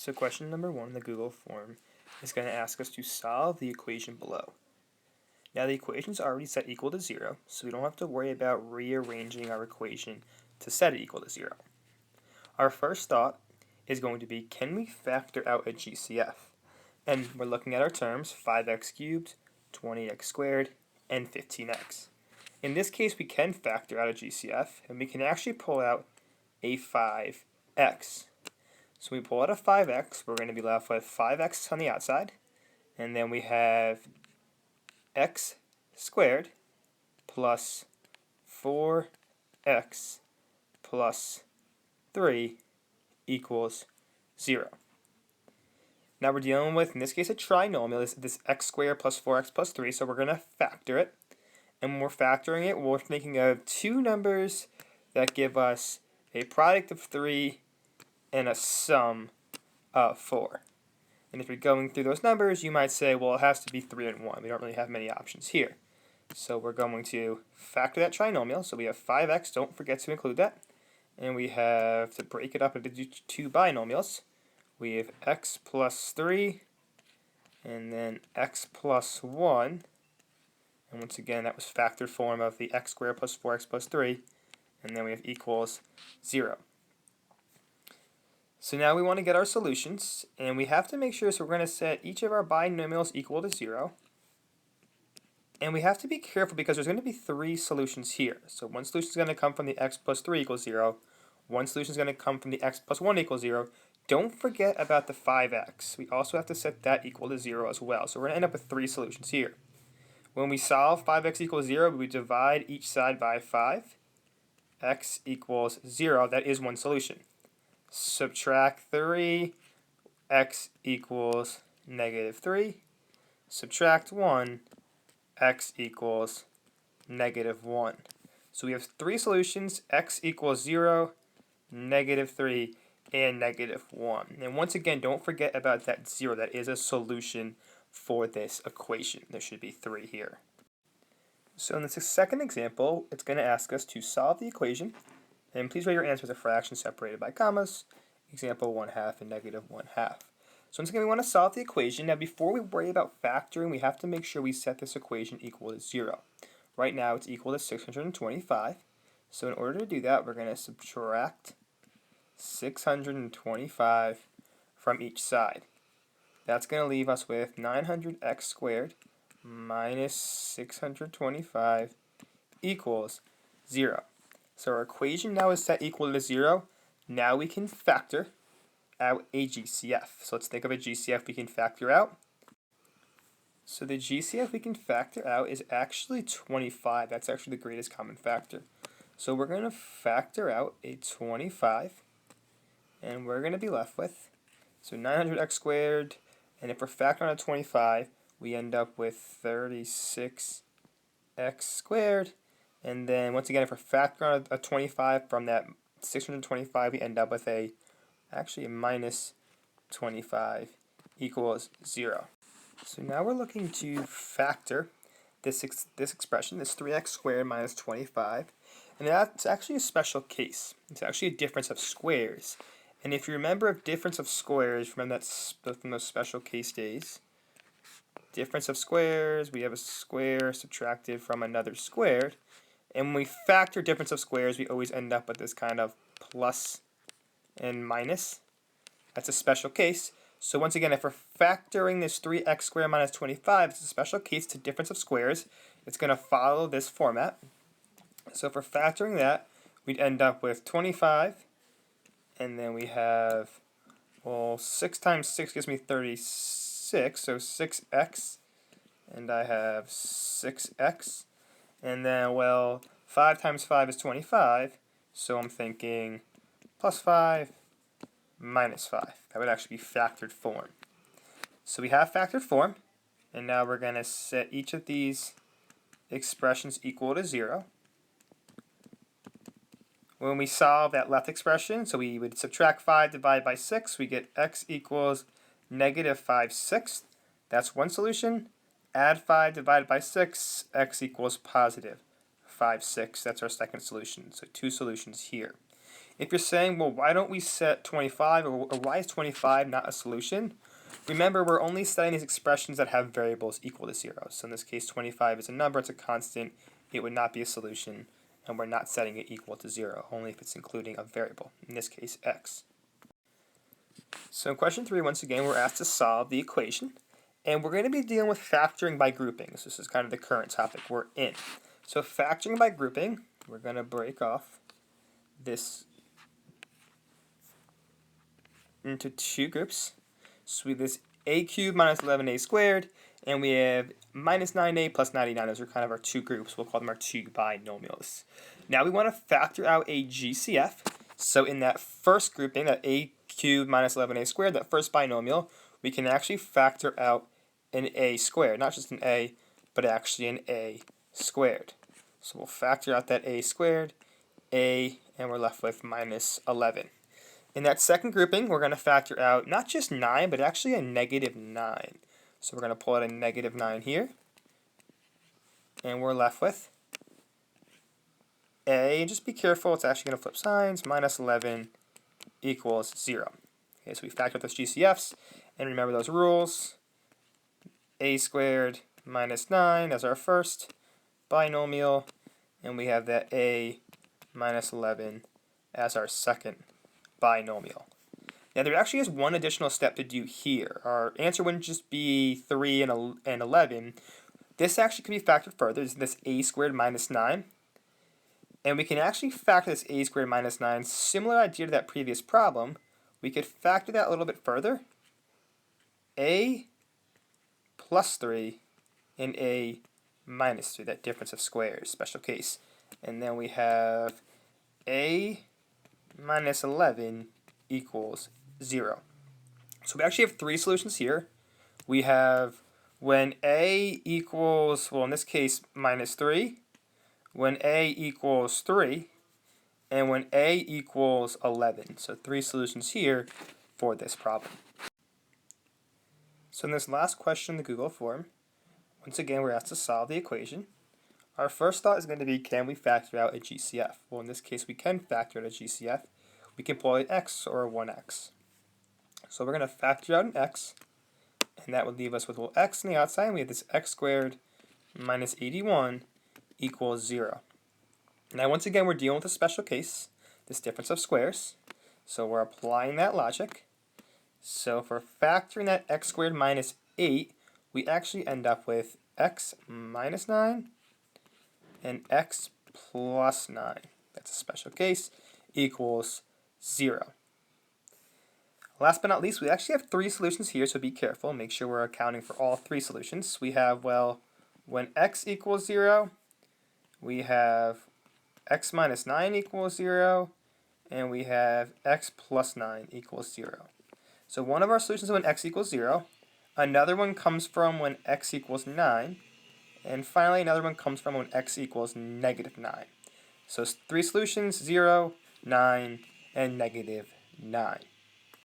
So question number 1 in the Google form is going to ask us to solve the equation below. Now the equation is already set equal to 0, so we don't have to worry about rearranging our equation to set it equal to 0. Our first thought is going to be, can we factor out a GCF? And we're looking at our terms, 5x cubed, 20x squared, and 15x. In this case, we can factor out a GCF, and we can actually pull out a 5x. So we pull out a 5x, we're going to be left with 5x on the outside, and then we have x squared plus 4x plus 3 equals 0. Now we're dealing with, in this case, a trinomial, this x squared plus 4x plus 3, so we're going to factor it. And when we're factoring it, we're thinking of two numbers that give us a product of 3 and a sum of 4. And if you're going through those numbers, you might say, well, it has to be 3 and 1. We don't really have many options here. So we're going to factor that trinomial. So we have 5x, don't forget to include that. And we have to break it up into two binomials. We have x plus 3, and then x plus 1. And once again, that was factored form of the x squared plus 4x plus 3. And then we have equals 0. So now we want to get our solutions, and we have to make sure, so we're going to set each of our binomials equal to 0. And we have to be careful because there's going to be 3 solutions here. So one solution is going to come from the x plus 3 equals 0. One solution is going to come from the x plus 1 equals 0. Don't forget about the 5x. We also have to set that equal to 0 as well. So we're going to end up with 3 solutions here. When we solve 5x equals 0, we divide each side by 5. X equals 0. That is one solution. Subtract 3, x equals negative 3. Subtract 1, x equals negative 1. So we have 3 solutions, x equals 0, negative 3, and negative 1. And once again, don't forget about that 0. That is a solution for this equation. There should be 3 here. So in this second example, it's going to ask us to solve the equation. And please write your answer as a fraction separated by commas. Example 1/2 and negative 1/2. So once again, we want to solve the equation. Now before we worry about factoring, we have to make sure we set this equation equal to 0. Right now it's equal to 625. So in order to do that, we're going to subtract 625 from each side. That's going to leave us with 900x squared minus 625 equals 0. So our equation now is set equal to 0. Now we can factor out a GCF. So let's think of a GCF we can factor out. So the GCF we can factor out is actually 25. That's actually the greatest common factor. So we're going to factor out a 25. And we're going to be left with, so 900x squared. And if we're factoring out a 25, we end up with 36x squared. And then once again, if we're factoring out a 25 from that 625, we end up with actually a minus 25 equals 0. So now we're looking to factor this expression, this 3x squared minus 25. And that's actually a special case. It's actually a difference of squares. And if you remember a difference of squares from those special case days, difference of squares, we have a square subtracted from another squared. And when we factor difference of squares, we always end up with this kind of plus and minus. That's a special case. So once again, if we're factoring this 3x squared minus 25, it's a special case to difference of squares. It's going to follow this format. So if we're factoring that, we'd end up with 25. And then we have, well, 6 times 6 gives me 36. So 6x. And I have 6x. And then, well, 5 times 5 is 25, so I'm thinking plus 5 minus 5. That would actually be factored form. So we have factored form, and now we're going to set each of these expressions equal to 0. When we solve that left expression, so we would subtract 5 divided by 6, we get x equals negative 5/6. That's one solution. Add 5 divided by 6, x equals positive 5/6. That's our second solution. So 2 solutions here. If you're saying, well, why don't we set 25, or why is 25 not a solution? Remember, we're only setting these expressions that have variables equal to 0. So in this case, 25 is a number, it's a constant, it would not be a solution, and we're not setting it equal to 0, only if it's including a variable, in this case, x. So in question 3, once again, we're asked to solve the equation, and we're going to be dealing with factoring by groupings. This is kind of the current topic we're in. So factoring by grouping, we're going to break off this into two groups. So we have this a cubed minus 11a squared, and we have minus 9a plus 99. Those are kind of our two groups. We'll call them our two binomials. Now we want to factor out a GCF. So in that first grouping, that a cubed minus 11a squared, that first binomial, we can actually factor out an a squared. Not just an a, but actually an a squared. So we'll factor out that a squared, a, and we're left with minus 11. In that second grouping, we're going to factor out not just 9, but actually a negative 9. So we're going to pull out a negative 9 here. And we're left with a, and just be careful, it's actually going to flip signs, minus 11 equals 0. Okay, so we factor out those GCFs, and remember those rules. A squared minus 9 as our first binomial, and we have that a minus 11 as our second binomial. Now there actually is one additional step to do here. Our answer wouldn't just be 3 and 11. This actually can be factored further. This a squared minus 9. And we can actually factor this a squared minus 9. Similar idea to that previous problem. We could factor that a little bit further. A plus 3 and a minus 3, that difference of squares, special case. And then we have a minus 11 equals 0. So we actually have three solutions here. We have when a equals, well in this case, minus 3, when a equals 3, and when a equals 11. So three solutions here for this problem. So in this last question in the Google form, once again we're asked to solve the equation. Our first thought is going to be, can we factor out a GCF? Well, in this case, we can factor out a GCF. We can pull an x or a 1x. So we're going to factor out an x, and that would leave us with, well, x on the outside, and we have this x squared minus 81 equals 0. Now, once again, we're dealing with a special case, this difference of squares. So we're applying that logic. So for factoring that x squared minus 8, we actually end up with x minus 9 and x plus 9, that's a special case, equals 0. Last but not least, we actually have three solutions here, so be careful. Make sure we're accounting for all three solutions. We have, well, when x equals 0, we have x minus 9 equals 0, and we have x plus 9 equals 0. So one of our solutions is when x equals 0. Another one comes from when x equals 9. And finally, another one comes from when x equals negative 9. So three solutions, 0, 9, and negative 9.